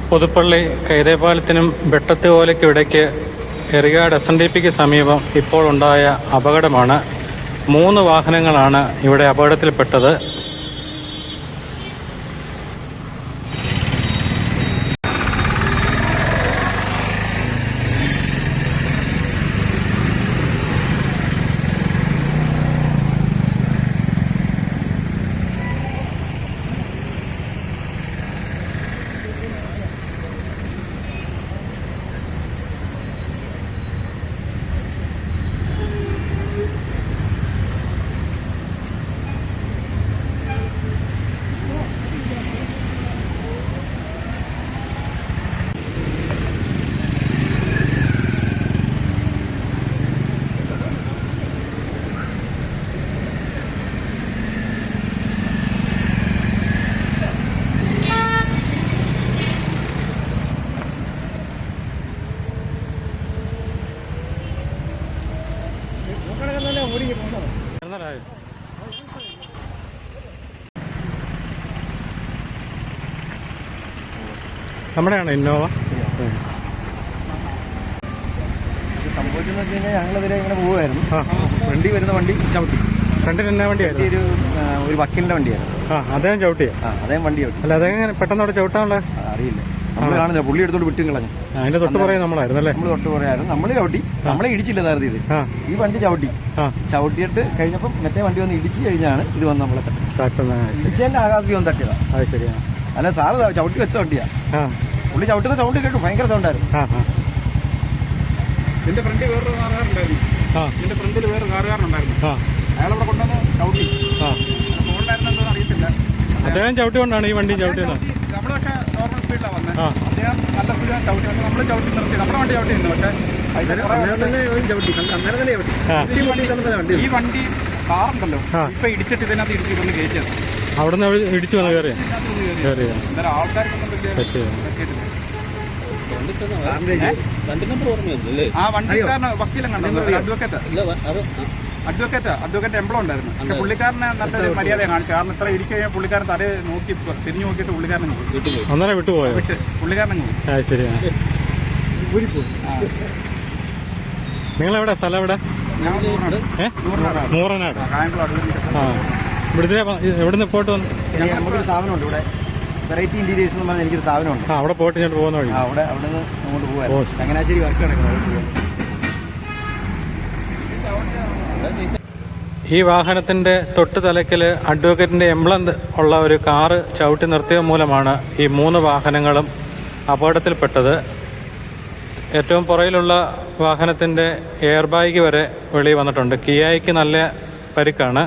പുതുപ്പള്ളി കൈതേപാലത്തിനും വെട്ടത്ത് ഓലയ്ക്കും ഇടയ്ക്ക് എറിയാട് SNDPക്ക് സമീപം ഇപ്പോൾ ഉണ്ടായ അപകടമാണ്. 3 വാഹനങ്ങളാണ് ഇവിടെ അപകടത്തിൽപ്പെട്ടത്. നമ്മുടെയാണ് ഇന്നോവ. സംഭവിച്ചെന്ന് വെച്ച് കഴിഞ്ഞാൽ ഞങ്ങളിതിലെ ഇങ്ങനെ പോവുമായിരുന്നു. വണ്ടി വരുന്ന വണ്ടി ചവിട്ടി. ഫ്രണ്ടിൽ എന്നാ വണ്ടിയായിരുന്നു? ഒരു വക്കീലിന്റെ വണ്ടിയായിരുന്നു. അദ്ദേഹം ചവിട്ടിയോ? അദ്ദേഹം വണ്ടി ചവിട്ടി. അല്ല, അദ്ദേഹം പെട്ടെന്ന് അവിടെ ചവിട്ടാനുള്ള അറിയില്ല. നമ്മൾ കാണുന്നില്ല, പുള്ളി എടുത്തോണ്ട് വിട്ടും കളഞ്ഞു. അതിന്റെ തൊട്ട് പറയാൻ നമ്മളായിരുന്നല്ലേ? നമ്മൾ തൊട്ട് പറയായിരുന്നു. നമ്മൾ ചവിട്ടി, നമ്മളെ ഇടിച്ചില്ല നേരത്തെ. ഇത് ഈ വണ്ടി ചവിട്ടിയിട്ട് കഴിഞ്ഞപ്പം മറ്റേ വണ്ടി വന്ന് ഇടിച്ചു കഴിഞ്ഞാണ് ഇത് വന്ന് നമ്മളെ ഇടിച്ചതിന്റെ ആഘാതം ഒന്ന് തട്ടിയതാ. അത് ശരിയാ. അല്ല, സാറ് ചവിട്ടി വെച്ച വണ്ടിയാ. പുള്ളി ചവിട്ടുന്ന സൗണ്ട് കേട്ടു, ഭയങ്കര സൗണ്ടായിരുന്നു. ഇതിന്റെ ഫ്രണ്ടിൽ വേറൊരു കാറുകാരനുണ്ടായിരുന്നു. അയാളവിടെ കൊണ്ടുവന്ന് ചവിട്ടി. ഫോണിലായിരുന്നു അറിയത്തില്ല. അദ്ദേഹം ചവിട്ടിക്കൊണ്ടാണ് ഈ വണ്ടി ചവിട്ടിയത്. നമ്മൾ പക്ഷേ നോർമൽ സ്പീഡിലാണ് വന്നത്. അദ്ദേഹം നല്ല സ്പീഡിലാണ് ചവിട്ടി. നമ്മൾ ചവിട്ടി നിർത്തി. നമ്മുടെ വണ്ടി ചവിട്ടിയിരുന്നു. പക്ഷേ ഈ വണ്ടി കാറുണ്ടല്ലോ, ഇപ്പൊ ഇടിച്ചിട്ട് ഇതിനകത്ത് ഇടിച്ചിട്ടൊന്ന് കയറ്റിയത്. അവിടുന്ന് ഇടിച്ചു വന്ന് കയറിയ ആൾക്കാർക്കൊന്നും ആ വണ്ടിക്കാരന് വക്കീലും കണ്ടു. അഡ്വക്കേറ്റ് എംപ്ലോ ഉണ്ടായിരുന്നു. പക്ഷെ പുള്ളിക്കാരനെ നല്ലൊരു മര്യാദ കാണിച്ചു. കാരണം ഇത്ര ഇടിച്ചു കഴിഞ്ഞാൽ പുള്ളിക്കാരൻ തലയെ നോക്കി തിരിഞ്ഞു നോക്കിയിട്ട് പുള്ളിക്കാരനെ വിട്ടുപോയി. പുള്ളിക്കാരനെ നിങ്ങളെവിടെ സ്ഥലം? എവിടെ? നൂറനാട്. എവിടുന്ന് പോയിട്ട് വന്നു? നമുക്കൊരു സ്ഥാപനമുണ്ട് ഇവിടെ, വെറൈറ്റി ഇന്റീരിയേഴ്സ് എന്ന് പറഞ്ഞാൽ എനിക്കൊരു സ്ഥാപനമുണ്ട്. അവിടെ പോയിട്ട് ഇങ്ങോട്ട് പോകുന്ന വഴി. അവിടെ നിന്ന് അങ്ങോട്ട് പോകാം. ചങ്ങനാശ്ശേരി വർക്ക് നടക്കുന്നത്. ഈ വാഹനത്തിന്റെ തൊട്ട് തലയ്ക്കൽ അഡ്വക്കേറ്റിന്റെ എംബ്ലം ഉള്ള ഒരു കാറ് ചവിട്ടി നിർത്തിയത് മൂലമാണ് ഈ 3 വാഹനങ്ങളും അപകടത്തിൽപ്പെട്ടത്. ഏറ്റവും പുറകിലുള്ള വാഹനത്തിന്റെ എയർ ബാഗ് വരെ വെളിയിൽ വന്നിട്ടുണ്ട്. കിയായ്ക്ക് നല്ല പരിക്കാണ്.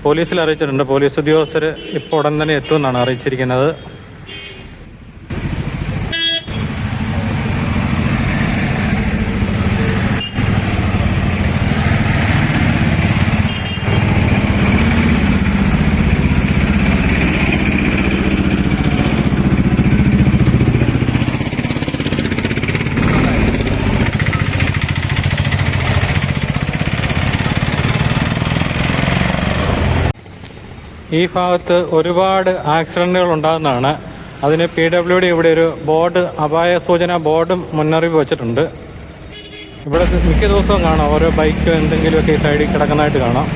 പോലീസിൽ അറിയിച്ചിട്ടുണ്ട്. പോലീസ് ഉദ്യോഗസ്ഥർ ഇപ്പോൾ ഉടൻ തന്നെ എത്തുമെന്നാണ് അറിയിച്ചിരിക്കുന്നത്. ഈ ഭാഗത്ത് ഒരുപാട് ആക്സിഡൻറ്റുകൾ ഉണ്ടാകുന്നതാണ്. അതിന് PWD ഇവിടെ ഒരു ബോർഡ്, അപായ സൂചന ബോർഡും മുന്നറിയിപ്പ് വെച്ചിട്ടുണ്ട്. ഇവിടെ മിക്ക ദിവസവും കാണാം ഓരോ ബൈക്ക് എന്തെങ്കിലുമൊക്കെ ഈ സൈഡിൽ കിടക്കുന്നതായിട്ട് കാണാം.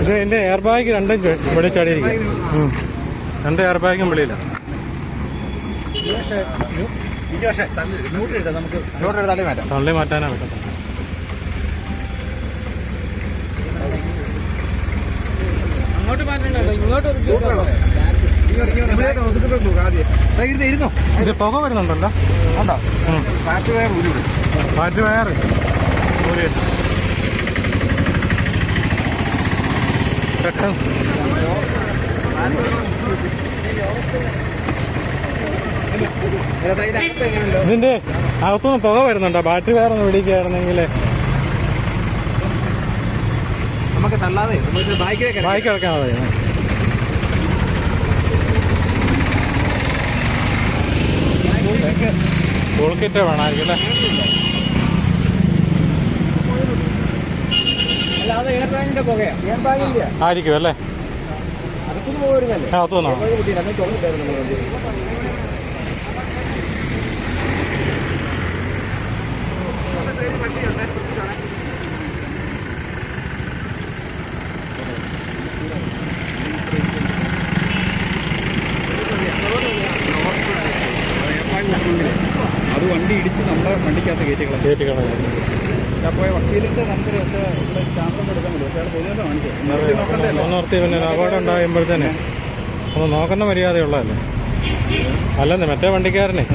ഇത് എന്റെ എയർ ബാഗ് രണ്ടും ഇവിടെ ചാടിയിരിക്കും. 2 എയർ ബാഗും വെളിയില്ല. തള്ളി മാറ്റാനാ പറ്റത്തില്ല. ഇത് പുക വരുന്നുണ്ടല്ലോ. കാറ്റ് വയറ് പെട്ടെന്ന് ഇതിന്റെ അകത്തുനിന്ന് പുക വരുന്നുണ്ടോ? ബാറ്ററി വയറൊന്ന് പിടിക്കുകയായിരുന്നെങ്കിൽ നമുക്ക് തള്ളാതെ ബായിക്ക് ഇറക്കാൻ മതി. ടൂൾ കിറ്റ് വേണമായിരിക്കും അല്ലേ? അല്ലാതെ എയർ ബാഗിന്റെ പുകയാ. എയർ ബാഗില്ല ആയിരിക്കും അല്ലേ? അകത്തുനിന്ന് പുക വരുന്നല്ലേ? അകത്തുനിന്നോ? അത് വണ്ടി ഇടിച്ച് നമ്മുടെ വണ്ടിക്കകത്ത് കയറ്റിക്കളഞ്ഞു. പോയ വക്കീലിന്റെ നമ്പർ ഒക്കെ ഇവിടെ സ്റ്റാമ്പൊന്നും എടുക്കാൻ പറ്റും. പക്ഷേ പൊതുവെ കാണിച്ചു നിർത്തി. പിന്നെ അപകടം ഉണ്ടാകുമ്പോഴത്തേനെ ഒന്ന് നോക്കുന്ന മര്യാദയുള്ളതല്ലേ? അല്ലെന്നേ മറ്റേ വണ്ടിക്കാരനെ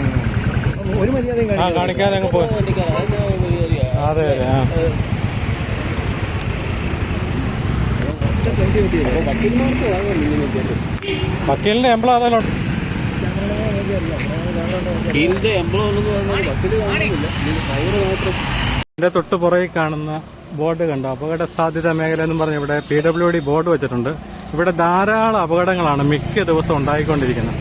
ഒരു മര്യാദയും കാണിക്കാതെ അങ്ങ് പോയി. അതെ അതെ. വക്കീലിന്റെ എംപ്ലോ അതെല്ലാം ഇതിന്റെ തൊട്ട് പുറകിൽ കാണുന്ന ബോർഡ് കണ്ടോ? അപകട സാധ്യത മേഖല എന്നും പറഞ്ഞ് ഇവിടെ PWD ബോർഡ് വെച്ചിട്ടുണ്ട്. ഇവിടെ ധാരാളം അപകടങ്ങളാണ് മിക്ക ദിവസവും ഉണ്ടായിക്കൊണ്ടിരിക്കുന്നത്.